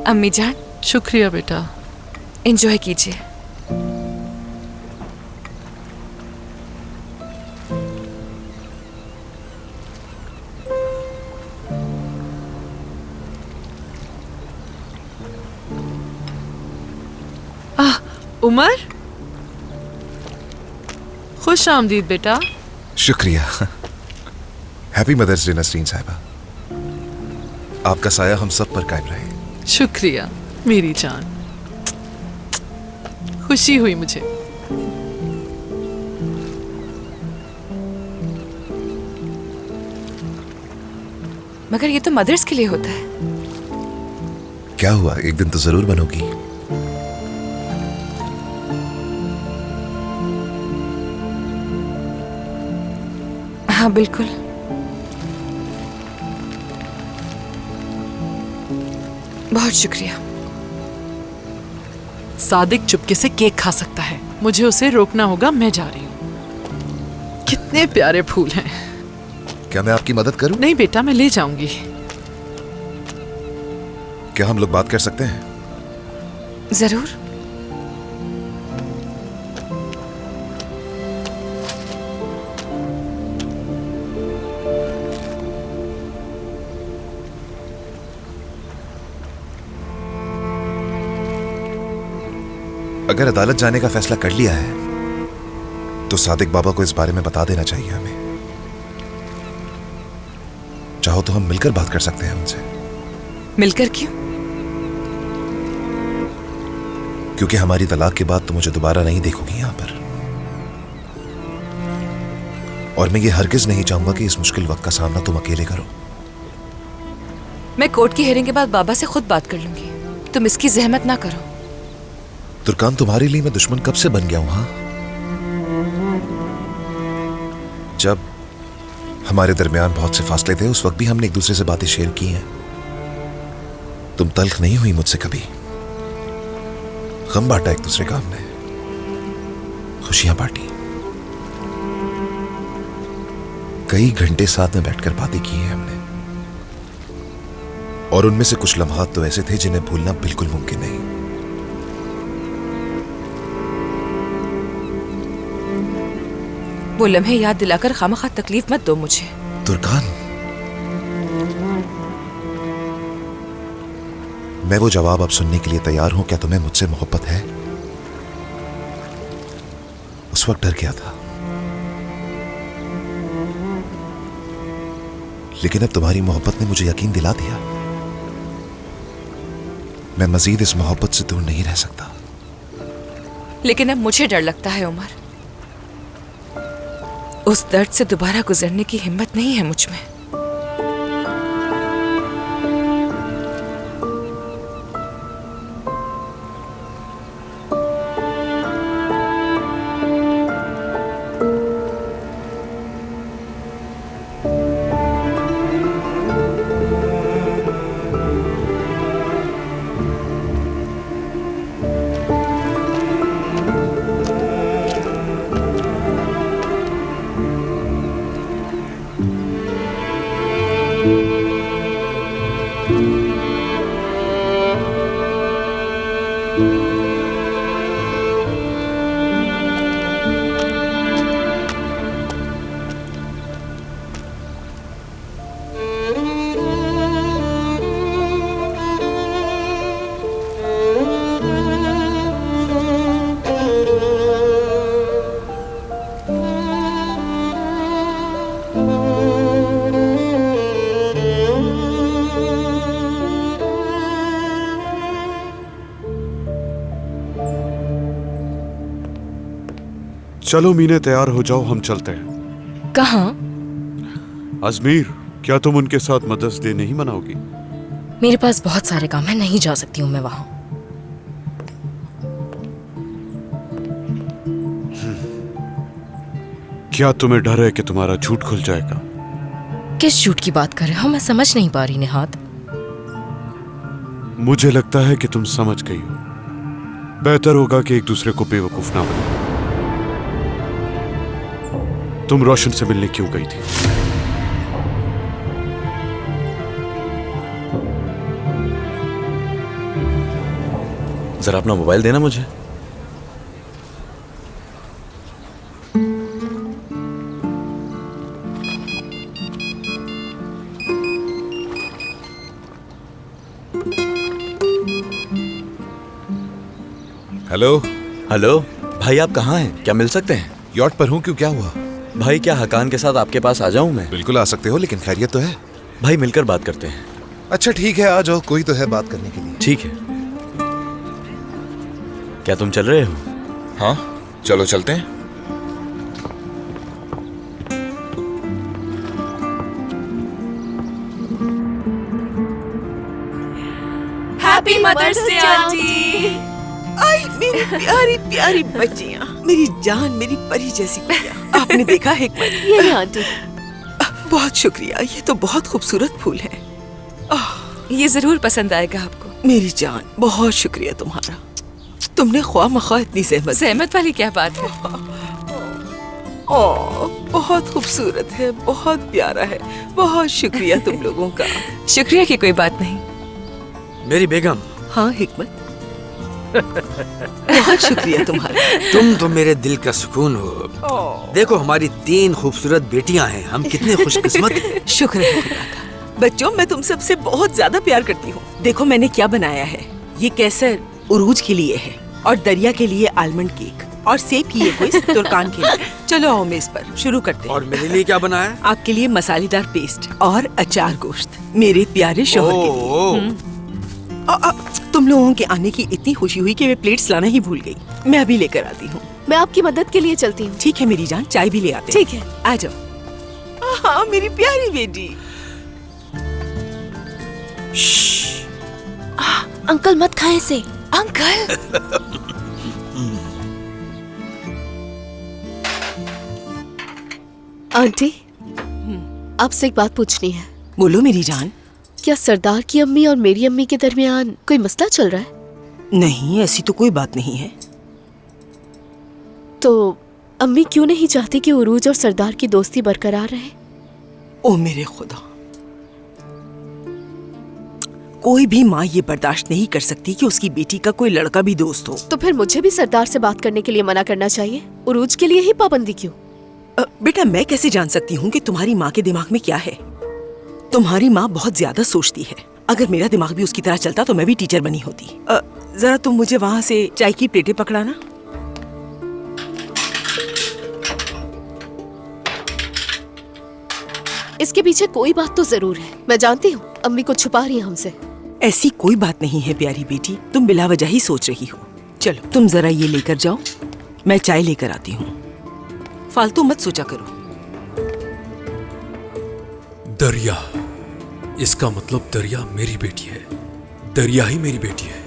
अम्मी जान, शुक्रिया बेटा। एंजॉय कीजिए। उमर, खुश आमदीद बेटा। शुक्रिया। हैप्पी मदर्स डे नसरीन साहिबा। आपका साया हम सब पर कायम रहे। शुक्रिया मेरी जान, खुशी हुई मुझे। मगर ये तो मदर्स के लिए होता है। क्या हुआ, एक दिन तो जरूर बनोगी। हाँ बिल्कुल। बहुत शुक्रिया। सादिक चुपके से केक खा सकता है, मुझे उसे रोकना होगा। मैं जा रही हूँ। कितने प्यारे फूल हैं। क्या मैं आपकी मदद करूं? नहीं बेटा, मैं ले जाऊंगी। क्या हम लोग बात कर सकते हैं? जरूर। अगर अदालत जाने का फैसला कर लिया है तो सादिक बाबा को इस बारे में बता देना चाहिए हमें। चाहो तो हम मिलकर बात कर सकते हैं उनसे। मिलकर क्यों? क्योंकि हमारी तलाक के बाद तो मुझे दोबारा नहीं देखोगी यहां पर, और मैं ये हरगिज नहीं चाहूंगा कि इस मुश्किल वक्त का सामना तुम अकेले करो। मैं कोर्ट की हियरिंग के बाद बाबा से खुद बात कर लूंगी, तुम इसकी जहमत ना करो। तुर्कान, तुम्हारे लिए मैं दुश्मन कब से बन गया हूं? हाँ, जब हमारे दरमियान बहुत से फासले थे उस वक्त भी हमने एक दूसरे से बातें शेयर की हैं। तुम तल्ख नहीं हुई मुझसे कभी। गम बांटा एक दूसरे का हमने, खुशियां बांटी, कई घंटे साथ में बैठकर बातें की हैं हमने, और उनमें से कुछ लम्हात तो ऐसे थे जिन्हें भूलना बिल्कुल मुमकिन नहीं। वो लम्हे याद दिलाकर खामखा तकलीफ मत दो मुझे। तुर्कान, मैं वो जवाब अब सुनने के लिए तैयार हूं। क्या तुम्हें मुझसे मोहब्बत है? उस वक्त डर गया था, लेकिन अब तुम्हारी मोहब्बत ने मुझे यकीन दिला दिया। मैं मजीद इस मोहब्बत से दूर नहीं रह सकता। लेकिन अब मुझे डर लगता है उमर, उस दर्द से दोबारा गुजरने की हिम्मत नहीं है मुझ में। चलो मीने, तैयार हो जाओ, हम चलते हैं। कहाँ? अजमेर, क्या तुम उनके साथ मदर्स डे नहीं मनाओगी? मेरे पास बहुत सारे काम है, नहीं जा सकती हूँ मैं वहां। क्या तुम्हें डर है कि तुम्हारा झूठ खुल जाएगा? किस झूठ की बात कर रहे हो? मैं समझ नहीं पा रही निहाद। मुझे लगता है कि तुम समझ गई हो। बेहतर होगा कि एक दूसरे को बेवकूफ ना बनाओ। तुम रोशन से मिलने क्यों गई थी? जरा अपना मोबाइल देना मुझे। हेलो। हेलो भाई, आप कहाँ हैं? क्या मिल सकते हैं? यॉट पर हूँ, क्यों, क्या हुआ? भाई क्या हकान के साथ आपके पास आ जाऊं मैं? बिल्कुल आ सकते हो, लेकिन खैरियत तो है? भाई मिलकर बात करते हैं। अच्छा ठीक है, आ जाओ, कोई तो है बात करने के लिए। ठीक है। क्या तुम चल रहे हो? हाँ चलो चलते हैं। Happy mothers day aunty. आई मेरी प्यारी प्यारी बच्चियां, मेरी जान, मेरी परी जैसी गुड़िया। आपने देखा हिकमत? ये आंटी। बहुत शुक्रिया, ये तो बहुत खूबसूरत फूल है। ये जरूर पसंद आएगा आपको। मेरी जान, बहुत शुक्रिया तुम्हारा। तुमने ख्वाह मख्वाह इतनी सहमत वाली क्या बात है? बहुत खूबसूरत है, बहुत प्यारा है। बहुत शुक्रिया तुम लोगों का। शुक्रिया की कोई बात नहीं। मेरी बेगम। हाँ हिकमत, बहुत शुक्रिया तुम्हारा। तुम तो मेरे दिल का सुकून हो। देखो हमारी 3 खूबसूरत बेटियां हैं, हम कितने खुशकिस्मत हैं। शुक्र है खुदा का। बच्चों, मैं तुम सबसे बहुत ज्यादा प्यार करती हूँ। देखो मैंने क्या बनाया है। ये केसर उरूज के लिए है, और दरिया के लिए आलमंड केक, और सेब की ये कोई तुर्कान के लिए। चलो आओ मेज पर शुरू करते हैं। और मेरे लिए क्या बनाया है? आपके लिए मसालेदार पेस्ट और अचार गोश्त, मेरे प्यारे शौहर के लिए। तुम लोगों के आने की इतनी खुशी हुई कि मैं प्लेट्स लाना ही भूल गई। मैं अभी लेकर आती हूँ। मैं आपकी मदद के लिए चलती हूँ। ठीक है मेरी जान, चाय भी ले आते हैं। ठीक है। आ जाओ। हाँ मेरी प्यारी बेटी। अंकल मत खाए इसे। अंकल। आंटी, आपसे एक बात पूछनी है। बोलो मेरी जान। क्या सरदार की अम्मी और मेरी अम्मी के दरमियान कोई मसला चल रहा है? नहीं, ऐसी तो कोई बात नहीं है। तो अम्मी क्यों नहीं चाहती कि उरूज और सरदार की दोस्ती बरकरार रहे? ओ मेरे खुदा, कोई भी माँ ये बर्दाश्त नहीं कर सकती कि उसकी बेटी का कोई लड़का भी दोस्त हो। तो फिर मुझे भी सरदार से बात करने के लिए मना करना चाहिए। उरूज के लिए ही पाबंदी क्यों? बेटा, मैं कैसे जान सकती हूँ कि तुम्हारी माँ के दिमाग में क्या है? तुम्हारी माँ बहुत ज्यादा सोचती है। अगर मेरा दिमाग भी उसकी तरह चलता तो मैं भी टीचर बनी होती। जरा तुम मुझे वहाँ से चाय की प्लेटें पकड़ाना। इसके पीछे कोई बात तो जरूर है। मैं जानती हूँ अम्मी को छुपा रही है हमसे। ऐसी कोई बात नहीं है प्यारी बेटी, तुम बिला वजह ही सोच रही हो। चलो तुम जरा ये लेकर जाओ, मैं चाय लेकर आती हूँ। फालतू मत सोचा करो। दरिया, इसका मतलब दरिया मेरी बेटी है। दरिया ही मेरी बेटी है।